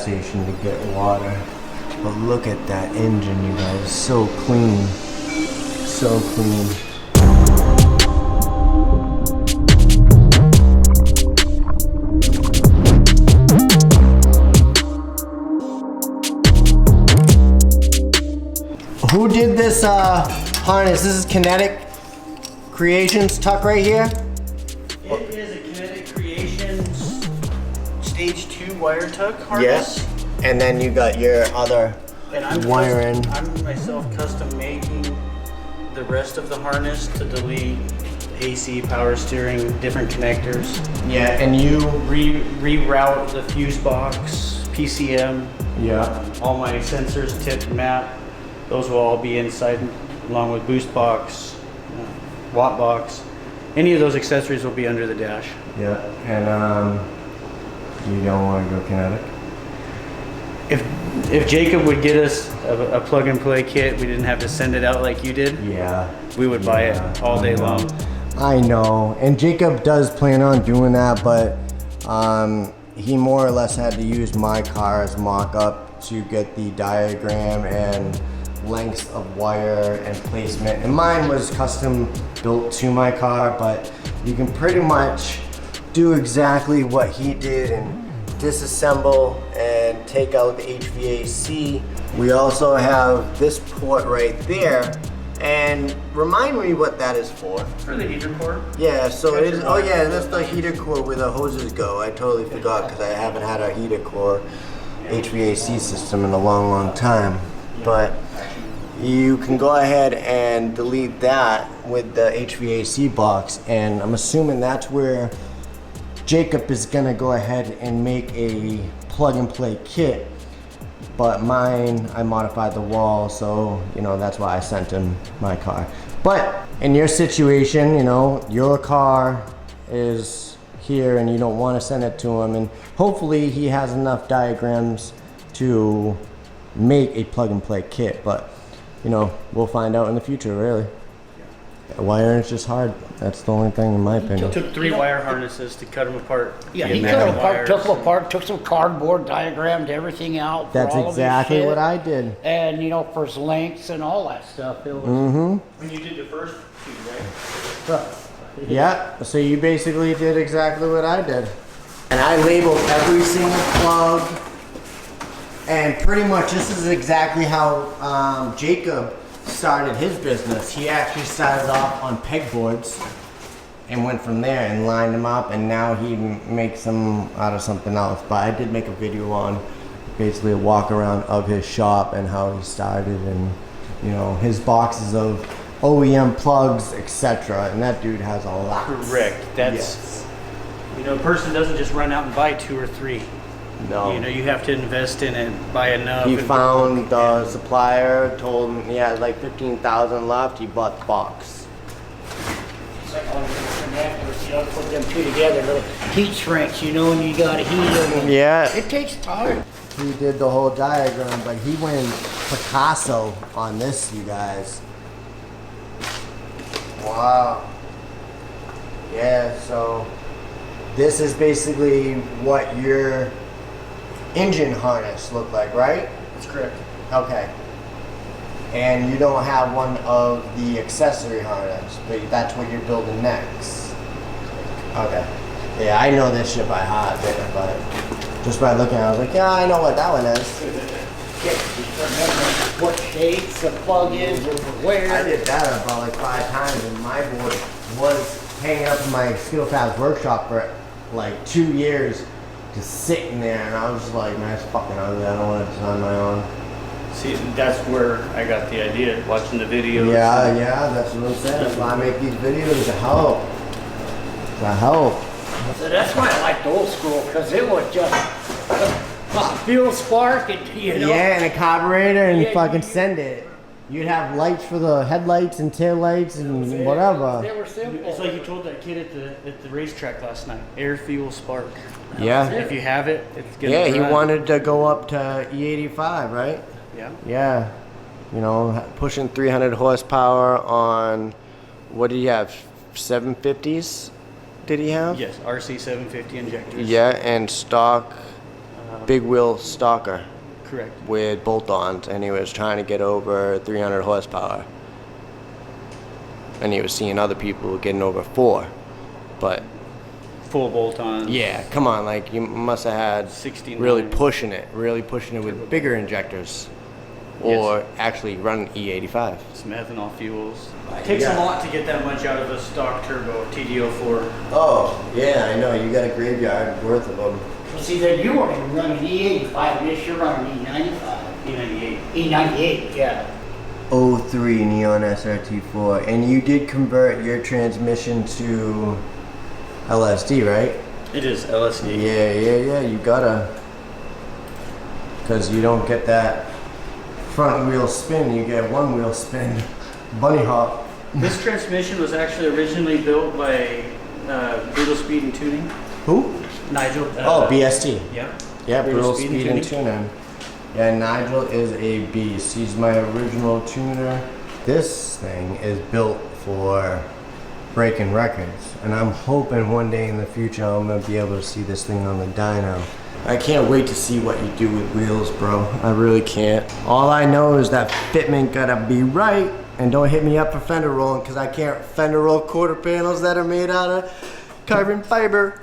station to get water. But look at that engine, you guys. So clean. So clean. Who did this harness? This is Kinetic Creations tuck right here? It is a Kinetic Creations Stage 2 wire tuck harness. Yes. And then you got your other wiring. I'm myself custom making the rest of the harness to delete AC, power steering, different connectors. Yeah, and you reroute the fuse box, PCM. Yeah. All my sensors, tip, map, those will all be inside, along with boost box, watt box. Any of those accessories will be under the dash. Yeah, and you don't want to go Kinetic? If Jacob would get us a plug and play kit, we didn't have to send it out like you did. Yeah. We would buy it all day long. I know, and Jacob does plan on doing that, but he more or less had to use my car as mock-up to get the diagram and lengths of wire and placement. And mine was custom built to my car, but you can pretty much do exactly what he did and disassemble and take out the HVAC. We also have this port right there. And remind me what that is for. For the heater core? Yeah, so it is, oh yeah, that's the heater core where the hoses go. I totally forgot because I haven't had a heater core HVAC system in a long, long time. But you can go ahead and delete that with the HVAC box, and I'm assuming that's where Jacob is gonna go ahead and make a plug and play kit. But mine, I modified the wall, so, you know, that's why I sent him my car. But in your situation, you know, your car is here and you don't want to send it to him, and hopefully he has enough diagrams to make a plug and play kit. But, you know, we'll find out in the future, really. Wiring is just hard. That's the only thing in my opinion. It took 3 wire harnesses to cut them apart. Yeah, he cut them apart, took them apart, took some cardboard, diagrammed everything out. That's exactly what I did. And, you know, for his lengths and all that stuff. It was, When you did the first 2, right? Yeah, so you basically did exactly what I did. And I labeled every single plug, and pretty much this is exactly how Jacob started his business. He actually started off on pegboards and went from there and lined them up, and now he makes them out of something else. But I did make a video on basically a walk around of his shop and how he started, and you know, his boxes of OEM plugs, etc. And that dude has a lot. Correct. That's, you know, a person doesn't just run out and buy 2 or 3. No. You know, you have to invest in it, buy enough. He found the supplier, told him he had like 15,000 left. He bought the box. It's like all the connectors, you know, put them 2 together, little heat shrinks, you know, and you got to heat them. Yeah. It takes time. He did the whole diagram, but he went Picasso on this, you guys. Wow. Yeah, so this is basically what your engine harness looked like, right? That's correct. Okay. And you don't have one of the accessory harness, but that's what you're building next. Okay. Yeah, I know this shit by heart, but just by looking, I was like, yeah, I know what that one is. Remember what shapes the plug is or where. I did that about like 5 times, and my board was hanging up in my Skill Fabs workshop for like 2 years, just sitting there, and I was just like, man, it's fucking ugly. I don't want to design my own. See, that's where I got the idea, watching the videos. Yeah, that's what I'm saying. That's why I make these videos, to help. To help. So that's why I like the old school, because it was just a fuel spark, and you know. Yeah, and a carburetor, and Yeah, fucking send it. You'd have lights for the headlights and tail lights and whatever. They were simple. It's like you told that kid at the racetrack last night. Air, fuel, spark. Yeah. If you have it, it's gonna Yeah, he run. wanted to go up to E85, right? Yeah. Yeah. You know, pushing 300 horsepower on, what did he have? 750s? Did he have? Yes, RC 750 injectors. Yeah, and stock big wheel stalker Correct. with bolt-ons, and he was trying to get over 300 horsepower. And he was seeing other people getting over 4. But Full bolt-on. yeah, come on, like you must have had 69. really pushing it with bigger injectors, or actually running E85. Some ethanol fuels. It takes a lot to get that much out of a stock turbo TD04. Oh yeah, I know. You got a graveyard worth of them. Well, see, then you weren't even running E85, this you're running E95. E98. E98, yeah. 03 Neon SRT-4, and you did convert your transmission to LSD, right? It is LSD. Yeah. You gotta, because you don't get that front wheel spin. You get one wheel spin, bunny hop. This transmission was actually originally built by Brutal Speed and Tuning. Who? Nigel. BST. Yeah. Yeah, Brutal Speed and Tuning. Yeah, Nigel is a beast. He's my original tuner. This thing is built for breaking records, and I'm hoping one day in the future I'm gonna be able to see this thing on the dyno. I can't wait to see what you do with wheels, bro. I really can't. All I know is that fitment gotta be right, and don't hit me up for fender rolling, because I can't fender roll quarter panels that are made out of carbon fiber.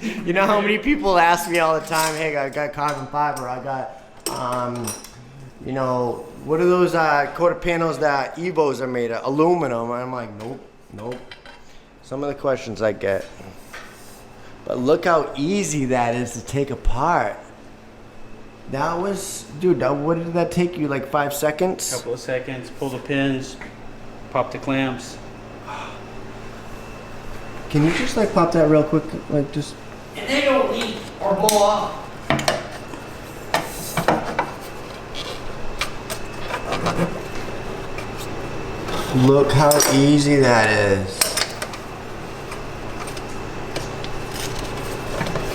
You know how many people ask me all the time, hey, I got carbon fiber, I got you know, what are those quarter panels that Evos are made of? Aluminum. And I'm like, nope. Some of the questions I get. But look how easy that is to take apart. That was, dude, what did that take you, like 5 seconds? Couple of seconds, pull the pins, pop the clamps. Can you just like pop that real quick? Like just. And they don't leak or blow off. Look how easy that is.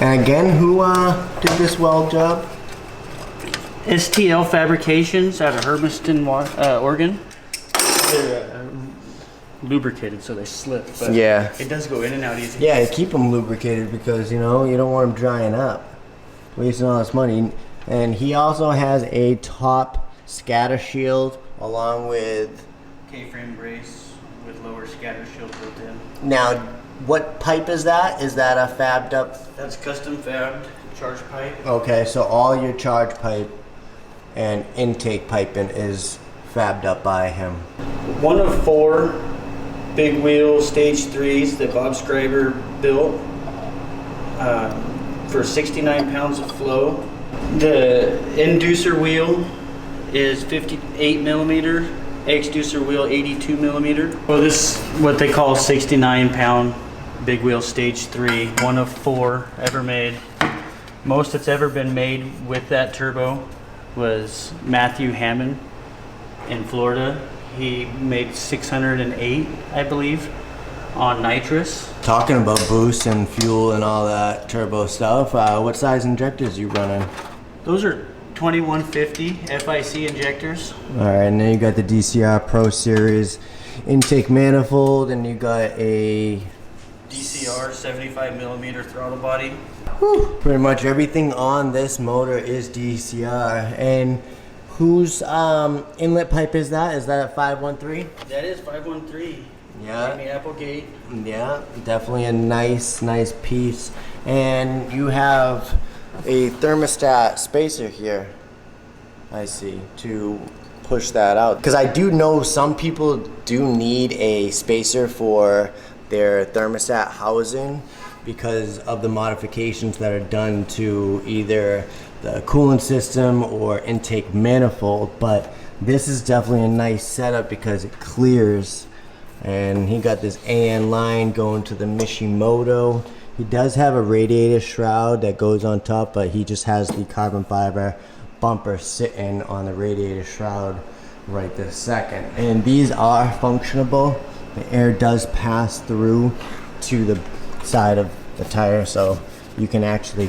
And again, who did this weld job? STL Fabrications out of Hermiston, Oregon. They're lubricated so they slip, but Yeah. it does go in and out easy. Yeah, keep them lubricated because, you know, you don't want them drying up. Wasting all this money. And he also has a top scatter shield along with... K-frame brace with lower scatter shield built in. Now, what pipe is that? Is that a fabbed up? That's custom fabbed charge pipe. Okay, so all your charge pipe and intake piping is fabbed up by him. One of 4 big wheel stage 3s that Bob Scriber built for 69 pounds of flow. The inducer wheel is 58 millimeter, exducer wheel 82 millimeter. Well, this is what they call 69 pound big wheel stage 3, one of 4 ever made. Most that's ever been made with that turbo was Matthew Hammond in Florida. He made 608, I believe, on nitrous. Talking about boost and fuel and all that turbo stuff, what size injectors you running? Those are 2150 FIC injectors. All right, and then you got the DCR Pro Series intake manifold, and you got a DCR 75 millimeter throttle body. Whew. Pretty much everything on this motor is DCR. And whose inlet pipe is that? Is that a 513? That is 513. Yeah. Amy Applegate. Yeah, definitely a nice piece. And you have a thermostat spacer here, I see, to push that out. Because I do know some people do need a spacer for their thermostat housing because of the modifications that are done to either the coolant system or intake manifold. But this is definitely a nice setup because it clears. And he got this AN line going to the Mishimoto. He does have a radiator shroud that goes on top, but he just has the carbon fiber bumper sitting on the radiator shroud right this second. And these are functionable. The air does pass through to the side of the tire, so you can actually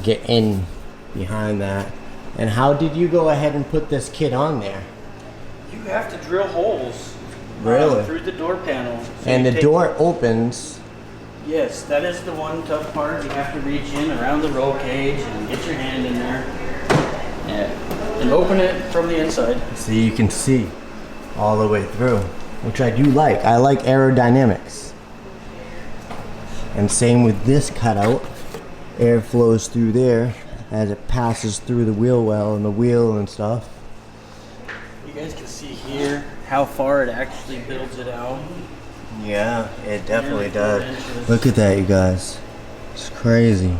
get in behind that. And how did you go ahead and put this kit on there? You have to drill holes Really? through the door panel. So And the door opens Yes, that is the one tough part. You have to reach in around the roll cage and get your hand in there. Yeah. And open it from the inside. So you can see all the way through, which I do like. I like aerodynamics. And same with this cutout. Air flows through there as it passes through the wheel well and the wheel and stuff. You guys can see here how far it actually builds it out. Yeah, it definitely does. Look at that, you guys. It's crazy.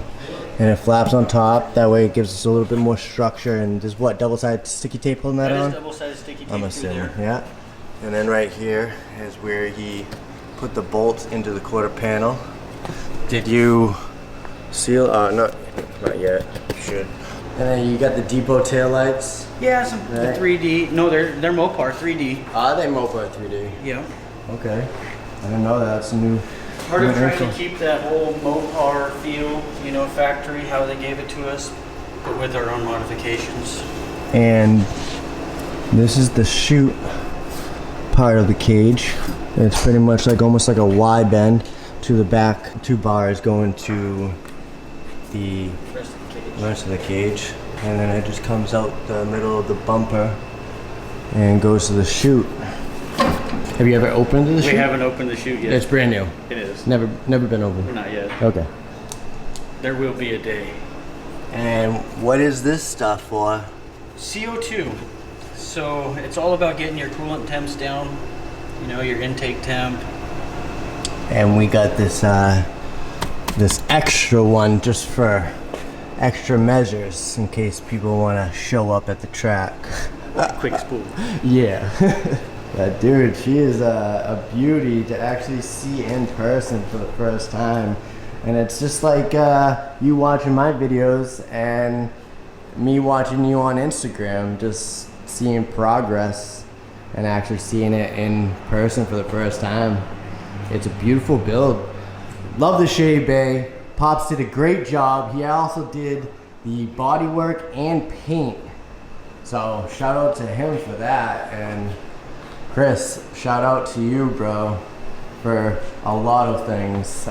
And it flaps on top. That way it gives us a little bit more structure. And there's what, double-sided sticky tape holding that on? That is double-sided sticky tape. I'm assuming, yeah. And then right here is where he put the bolts into the quarter panel. Did you seal? Not yet. You should. And then you got the depot taillights. Yeah, the Right. 3D. No, they're Mopar 3D. Are they Mopar 3D? Yeah. Okay. I didn't know that. That's a new. Part of new trying info. to keep that whole Mopar feel, you know, factory, how they gave it to us, but with our own modifications. And this is the chute part of the cage. It's pretty much like almost like a wide bend to the back. 2 bars going to the rest of the cage, and then it just comes out the middle of the bumper and goes to the chute. Have you ever opened the chute? We haven't opened the chute yet. It's brand new. It is. Never been opened. Not yet. Okay. There will be a day. And what is this stuff for? CO2. So it's all about getting your coolant temps down, you know, your intake temp. And we got this this extra one just for extra measures in case people want to show up at the track. Quick spool. Yeah. Dude, she is a beauty to actually see in person for the first time. And it's just like you watching my videos and me watching you on Instagram, just seeing progress and actually seeing it in person for the first time. It's a beautiful build. Love the shade bay. Pops did a great job. He also did the bodywork and paint. So shout out to him for that. And Chris, shout out to you, bro, for a lot of things.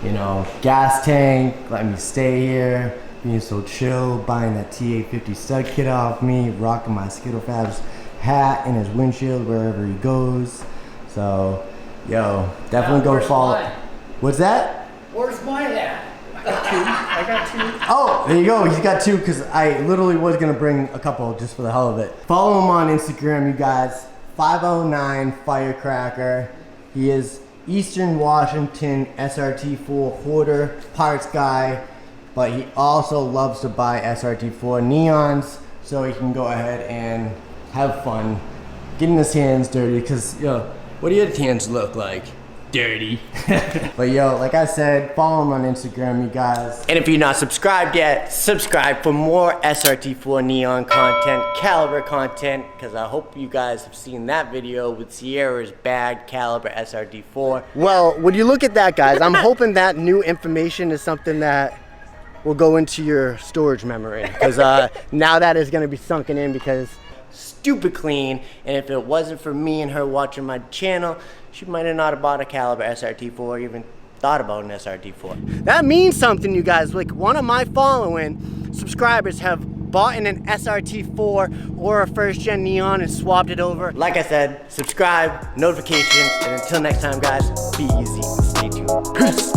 You know, gas tank, letting me stay here, being so chill, buying that TA50 stud kit off me, rocking my Skittle Fabs hat in his windshield wherever he goes. So, yo, definitely go follow. Mine? What's that? Where's my hat? I got 2. Oh, there you go. He's got 2 because I literally was going to bring a couple just for the hell of it. Follow him on Instagram, you guys. 509 Firecracker. He is Eastern Washington SRT-4 hoarder, parts guy, but he also loves to buy SRT-4 neons so he can go ahead and have fun getting his hands dirty because, yo, what do your hands look like? Dirty. But yo, like I said, follow him on Instagram, you guys. And if you're not subscribed yet, subscribe for more SRT-4 neon content, caliber content, because I hope you guys have seen that video with Sierra's bad caliber SRT-4. Well, when you look at that, guys, I'm hoping that new information is something that will go into your storage memory, because now that is going to be sunken in because stupid clean, and if it wasn't for me and her watching my channel, she might have not have bought a caliber SRT-4 or even thought about an SRT-4. That means something, you guys. Like, one of my following subscribers have bought in an SRT-4 or a first gen neon and swapped it over. Like I said, subscribe, notifications, and until next time, guys, be easy and stay tuned. Peace.